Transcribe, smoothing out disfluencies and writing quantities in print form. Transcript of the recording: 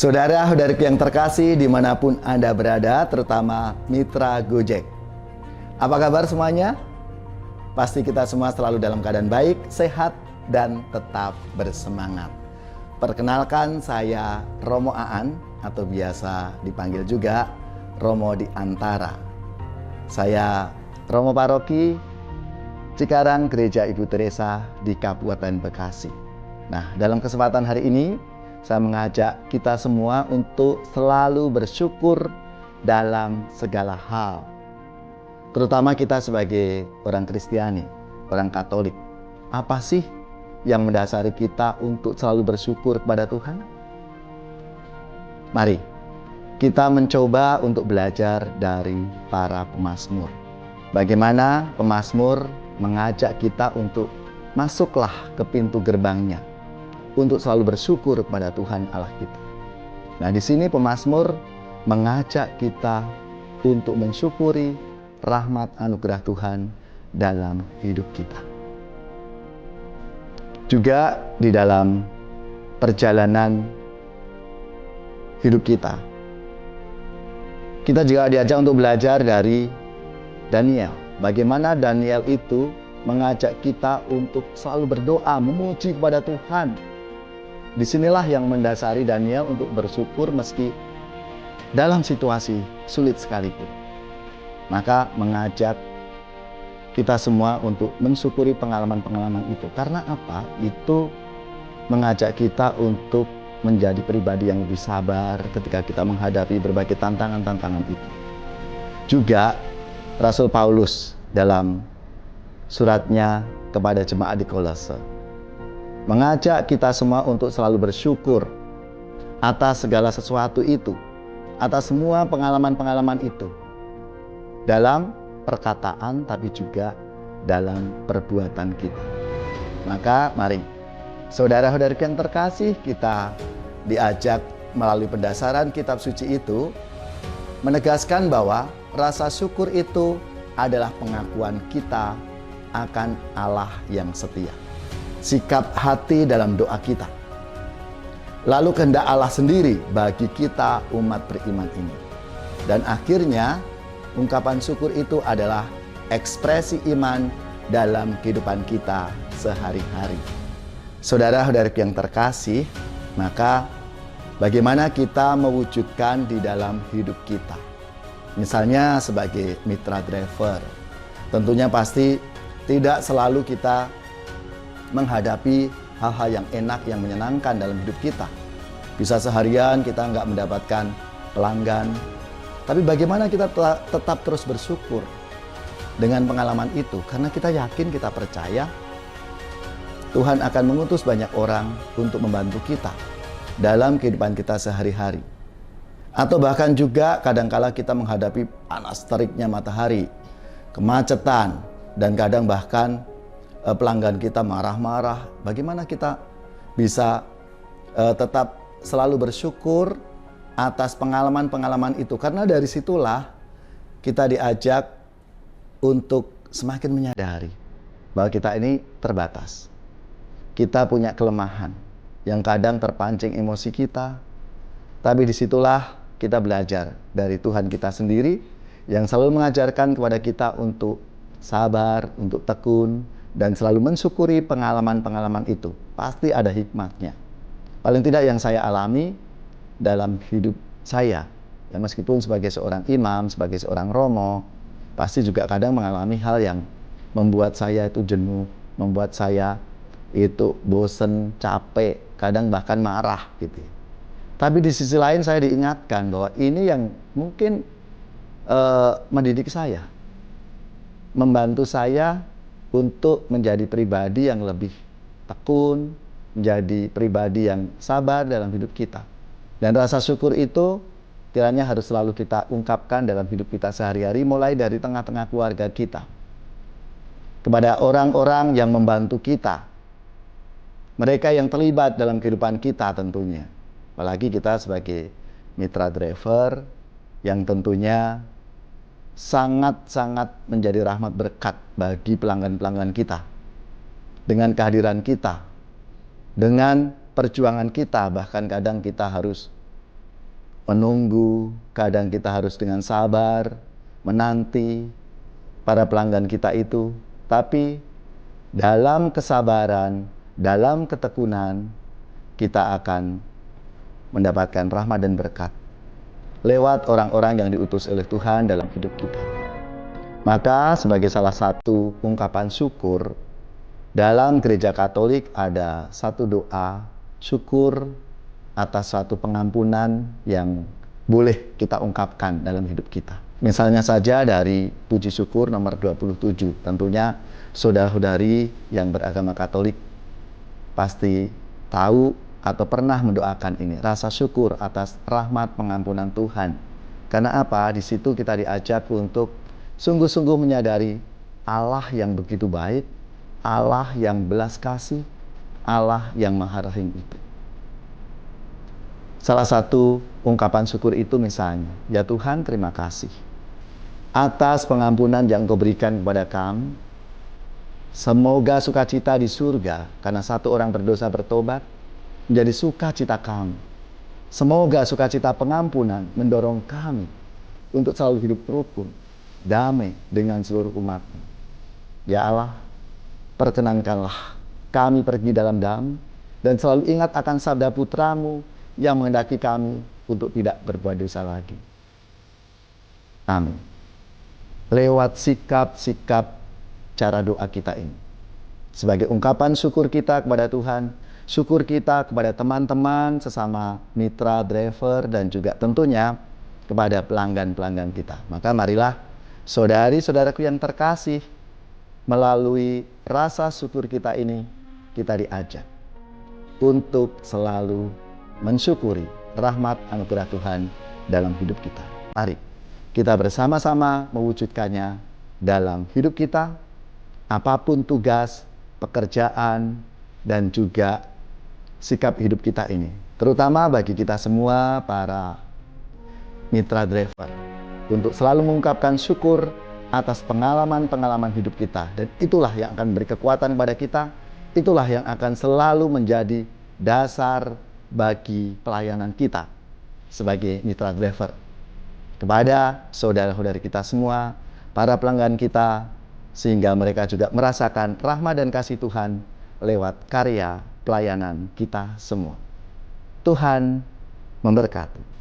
Saudara-saudariku yang terkasih dimanapun Anda berada, terutama mitra Gojek. Apa kabar semuanya? Pasti kita semua selalu dalam keadaan baik, sehat, dan tetap bersemangat. Perkenalkan, saya Romo Aan, atau biasa dipanggil juga Romo di Antara. Saya Romo Paroki Cikarang Gereja Ibu Teresa di Kabupaten Bekasi. Nah, dalam kesempatan hari ini, saya mengajak kita semua untuk selalu bersyukur dalam segala hal. Terutama kita sebagai orang Kristiani, orang Katolik. Apa sih yang mendasari kita untuk selalu bersyukur kepada Tuhan? Mari kita mencoba untuk belajar dari para pemazmur. Bagaimana pemazmur mengajak kita untuk masuklah ke pintu gerbangnya, untuk selalu bersyukur kepada Tuhan Allah kita. Nah, di sini pemazmur mengajak kita untuk mensyukuri rahmat anugerah Tuhan dalam hidup kita. Juga di dalam perjalanan hidup kita juga diajak untuk belajar dari Daniel. Bagaimana Daniel itu mengajak kita untuk selalu berdoa, memuji kepada Tuhan. Disinilah yang mendasari Daniel untuk bersyukur meski dalam situasi sulit sekalipun. Maka mengajak kita semua untuk mensyukuri pengalaman-pengalaman itu. Karena apa? Itu mengajak kita untuk menjadi pribadi yang lebih sabar ketika kita menghadapi berbagai tantangan-tantangan itu. Juga Rasul Paulus dalam suratnya kepada jemaat di Kolose mengajak kita semua untuk selalu bersyukur atas segala sesuatu itu, atas semua pengalaman-pengalaman itu, dalam perkataan tapi juga dalam perbuatan kita. Maka mari, saudara-saudari yang terkasih, kita diajak melalui pendasaran kitab suci itu menegaskan bahwa rasa syukur itu adalah pengakuan kita akan Allah yang setia. Sikap hati dalam doa kita. Lalu kehendak Allah sendiri bagi kita umat beriman ini. Dan akhirnya ungkapan syukur itu adalah ekspresi iman dalam kehidupan kita sehari-hari. Saudara-saudari yang terkasih, maka bagaimana kita mewujudkan di dalam hidup kita? Misalnya sebagai mitra driver, tentunya pasti tidak selalu kita menghadapi hal-hal yang enak, yang menyenangkan dalam hidup kita. Bisa seharian kita nggak mendapatkan pelanggan, tapi bagaimana kita tetap terus bersyukur dengan pengalaman itu? Karena kita yakin, kita percaya Tuhan akan mengutus banyak orang untuk membantu kita dalam kehidupan kita sehari-hari. Atau bahkan juga kadangkala kita menghadapi panas teriknya matahari, kemacetan, dan kadang bahkan pelanggan kita marah-marah. Bagaimana kita bisa tetap selalu bersyukur atas pengalaman-pengalaman itu? Karena dari situlah kita diajak untuk semakin menyadari bahwa kita ini terbatas. Kita punya kelemahan yang kadang terpancing emosi kita. Tapi disitulah kita belajar dari Tuhan kita sendiri yang selalu mengajarkan kepada kita untuk sabar, untuk tekun, dan selalu mensyukuri pengalaman-pengalaman itu. Pasti ada hikmatnya. Paling tidak yang saya alami dalam hidup saya, ya, meskipun sebagai seorang imam, sebagai seorang romo, pasti juga kadang mengalami hal yang membuat saya itu jenuh, membuat saya itu bosen, capek, kadang bahkan marah gitu. Tapi di sisi lain saya diingatkan bahwa ini yang mungkin mendidik saya, membantu saya untuk menjadi pribadi yang lebih tekun, menjadi pribadi yang sabar dalam hidup kita. Dan rasa syukur itu kiranya harus selalu kita ungkapkan dalam hidup kita sehari-hari, mulai dari tengah-tengah keluarga kita, kepada orang-orang yang membantu kita, mereka yang terlibat dalam kehidupan kita tentunya. Apalagi kita sebagai mitra driver yang tentunya sangat-sangat menjadi rahmat berkat bagi pelanggan-pelanggan kita. Dengan kehadiran kita, dengan perjuangan kita, bahkan kadang kita harus menunggu, kadang kita harus dengan sabar, menanti para pelanggan kita itu. Tapi dalam kesabaran, dalam ketekunan, kita akan mendapatkan rahmat dan berkat lewat orang-orang yang diutus oleh Tuhan dalam hidup kita. Maka sebagai salah satu ungkapan syukur, dalam gereja Katolik ada satu doa syukur atas suatu pengampunan yang boleh kita ungkapkan dalam hidup kita. Misalnya saja dari puji syukur nomor 27. Tentunya saudara-saudari yang beragama Katolik pasti tahu atau pernah mendoakan ini. Rasa syukur atas rahmat pengampunan Tuhan. Karena apa? Di situ kita diajak untuk sungguh-sungguh menyadari Allah yang begitu baik, Allah yang belas kasih, Allah yang maha rahim itu. Salah satu ungkapan syukur itu misalnya, ya Tuhan terima kasih atas pengampunan yang Engkau berikan kepada kami. Semoga sukacita di surga karena satu orang berdosa bertobat menjadi sukacita kami. Semoga sukacita pengampunan mendorong kami untuk selalu hidup rukun, damai dengan seluruh umat-Mu. Ya Allah, perkenankanlah kami pergi dalam damai dan selalu ingat akan sabda Putra-Mu yang menghendaki kami untuk tidak berbuat dosa lagi. Amin. Lewat sikap-sikap cara doa kita ini, sebagai ungkapan syukur kita kepada Tuhan, syukur kita kepada teman-teman sesama mitra driver dan juga tentunya kepada pelanggan-pelanggan kita. Maka marilah saudari-saudaraku yang terkasih, melalui rasa syukur kita ini, kita diajak untuk selalu mensyukuri rahmat anugerah Tuhan dalam hidup kita. Mari kita bersama-sama mewujudkannya dalam hidup kita, apapun tugas, pekerjaan, dan juga sikap hidup kita ini. Terutama bagi kita semua para mitra driver, untuk selalu mengungkapkan syukur atas pengalaman-pengalaman hidup kita. Dan itulah yang akan beri kekuatan kepada kita, itulah yang akan selalu menjadi dasar bagi pelayanan kita sebagai mitra driver kepada saudara-saudari kita semua, para pelanggan kita, sehingga mereka juga merasakan rahmat dan kasih Tuhan lewat karya pelayanan kita semua. Tuhan memberkati.